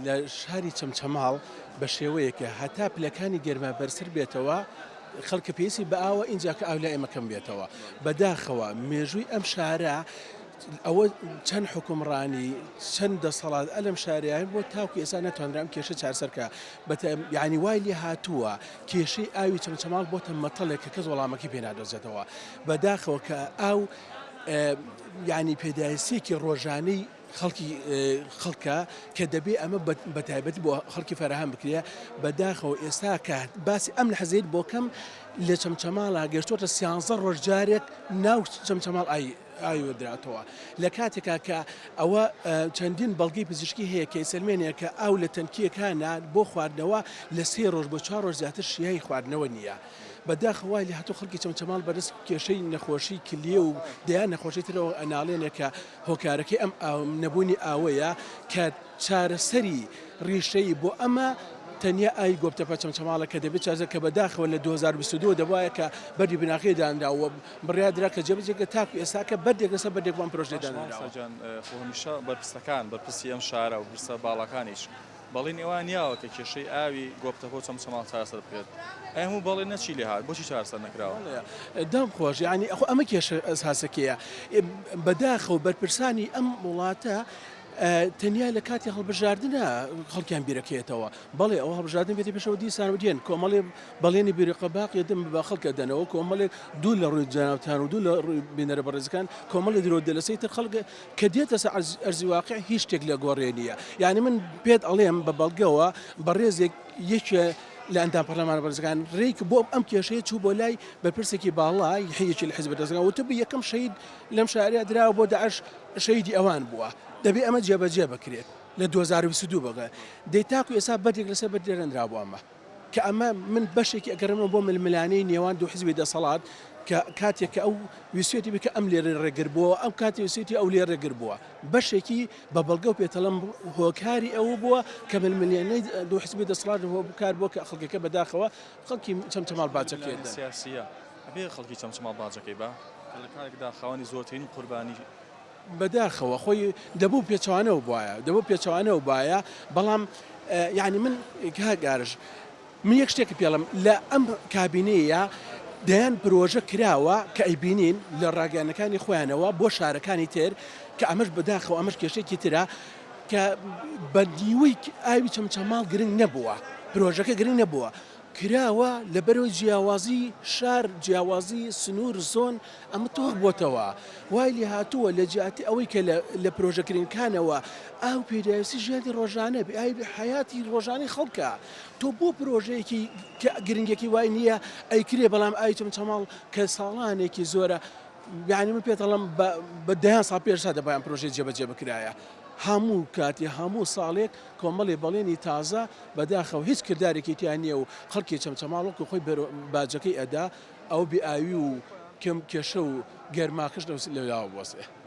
لە شاری چەمچەماڵ بە شێوەیەکە هەتا پلەکانی گەرمە بەرسەر بێتەوە خەڵکە پێویستی بە ئاوە اینجا کە ئاو لای ئێمەکەم بێتەوە بەداخەوە مێژووی ئەم شارە ئەوە چەند حکومڕانی چەند دەسەڵات ئەلم شاریان بۆ تاوکو ئێستا نەتوانرام کێشە چارسەرکە یعنی وای لێ هاتووە کێشەی ئاوی چەمچەماڵ بۆتە مەتەڵێک کە کەس وەڵامەکەی پێ نادۆزێتەوە بەداخەوە کە ئاو یعنی پێداویستێکی ڕۆژانەی خەڵکە کە دەبێ ئەمە بەتایبەت بۆ خەڵکی فەرهەم بکرێ بەداخەوە ئێستا کە باسی ئەم لە حەزێت بۆ کەم لە چەمچەماڵا گەشتۆتە 13 ڕۆژ جارێک ناو چەمچەماڵ ئاوێدراتەوە لە کاتێکا کە ئەوە چەندین بەڵگەی پزیشکی هەیە کە سلمێنەیە کە ئاو لە تەنکیەکانە بۆ خواردنەوە لە 3 ڕۆژ بۆ 4 ڕۆژ زیاتر شیای خواردنەوە نییە. بەداخەوای لە هاتوو خەڵکی چەمچەماڵ بەدەست کێشەی نەخۆشی کلیە و دەیان نەخۆشی ترەوە ئەناڵێنێ کە هۆکارەکەی ئەم نەبوونی ئاوەیە کە چارەسەری ڕیشەی بۆ ئەمە تەنیا ئای گۆبتەپە چەمچەماڵە کە دەبێت چازە کە بەداخەوە لە 2022 دەبایە کە بەری بناغی دانراوە بڕیادرا کە جێبەجێگە تاکو ئێستاکە بەردێک لەسەر بەردێکوان پرۆژێ دانراوە خۆمیشە بەرپرسەکان بەرپرسی ئەم شارە و برسە باڵەکانیش بەڵێن ئێوان نیاوە کە کێشەی ئاوی گۆبتەپە و چەمچەماڵ چارەسەر بکرێت هەموو بەڵێ نەچی لێ هات بۆچی چارەسەر نەکراوە دام خۆش یعنی ئەمە کێشە ئەساسەکەیە بەداخەوە بەرپرسانی ئەم وڵاتە تەنیا لە کاتی هەڵبژاردنە خەڵکیان بیرەکەیێتەوە بەڵێ ئەوە هەڵبژاردن بێتی پێشەوە دیسان و دێن کۆمەڵێ بەڵێنی بیرقەباقی دەم بە خەڵکە دەنەوە کۆمەڵێک دوو لە ڕووی جاناوتان و دوو لە ڕووی بینەرە بەڕێزەکان کۆمەڵی درۆ دەلەسەی تر خەڵک کە دێتە سە ئەرزی واقع هیچ شتێک لە گۆڕێنیە یعنی من پێت ئەڵێم بە بەڵگەوە بەڕێزێک یەکێ لە ئەندام پەرلەمانە بەرزەکان ڕێک بۆ ئەم کێشەیە چوو بۆ لای بەرپرسێکی باڵای هەیەکی لە حیزب دەستگا وتە یەکەم شەید لەم شارەیە دراوە بۆ داعش شەیدی ئەوان بووە دەبێ ئەمە جێبەجێ بکرێت لە 2022 بەغە دەیتاکو ئێستا بەردێک لەسەر بەردێرەنرا بۆ ئەمە کە ئەمە من بەشێکی ئەگەرمەوە بۆ ململانەی نێوان دوو حیزبی دەسەڵات کە کاتێک کە ئەو ویسێتی بکە ئەم لێرە ڕێگربووە ئەم کاتی ویسێتی ئەو لێ ڕێگربووە بەشێکی بە بەڵگە و پێتەڵەم هۆکاری ئەوە بووە کە ململانەی دوو حیزبی دەسەڵات هۆ بکار بۆ کە خەڵکەکە بەداخەوە خەڵکی چەمچەماڵ باجەکەی سیاسیە ئەبێ خەڵکی چەمچەماڵ باجەکەی بە لە کارێکدا خاوەنی زۆرترین قوربانی بەداخەوە خۆی دەبوو پێچوانەوە بواە دەبوو پێچوانەوە باە بەڵام یعنی من کاگارش من یەک شتێکی پێڵم لە ئەم کابینەیە دەیان پرۆژە کراوە کە ئەیبینین لە ڕاگەیانەکانی خۆیانەوە بۆ شارەکانی تر کە ئەمەش بەداخەوە ئەمەش کێشێکی ترە کە بە نیوەی ئاوی چەمچەماڵ گرنگ نەبووە پرۆژەکە گرنگ نەبووە کراوە لەبەرەوەی جیاوازی شار جیاوازی سنوور زۆن ئەمە تۆڕ بۆتەوە وای لێ هاتووە لە جیاتی ئەوەی کە لە پرۆژەکردنکانەوە ئاو پێداویستی ژیانی ڕۆژانە حیاتی ڕۆژانی خەڵکە تۆ بۆ پرۆژەیەکی گرنگێکی وای نییە ئەیکرێ بەڵام ئاوی چەمچەماڵ کە ساڵانێکی زۆرە یعنی من پێتەڵم بە دەیان ساڵ پێشدا دەبایان پرۆژەی جێبەجێ بکرایە هەموو کاتی هەموو ساڵێک کۆمەڵی بەڵێنی تازە بەداخەوە هیچ کردارێکی تیان نییە و خەڵکی چەمچەماڵ و خۆی باجەکەی ئەدا ئەو بێئاوی و کێشە و گەرماکەش لەلاوە بوەسێ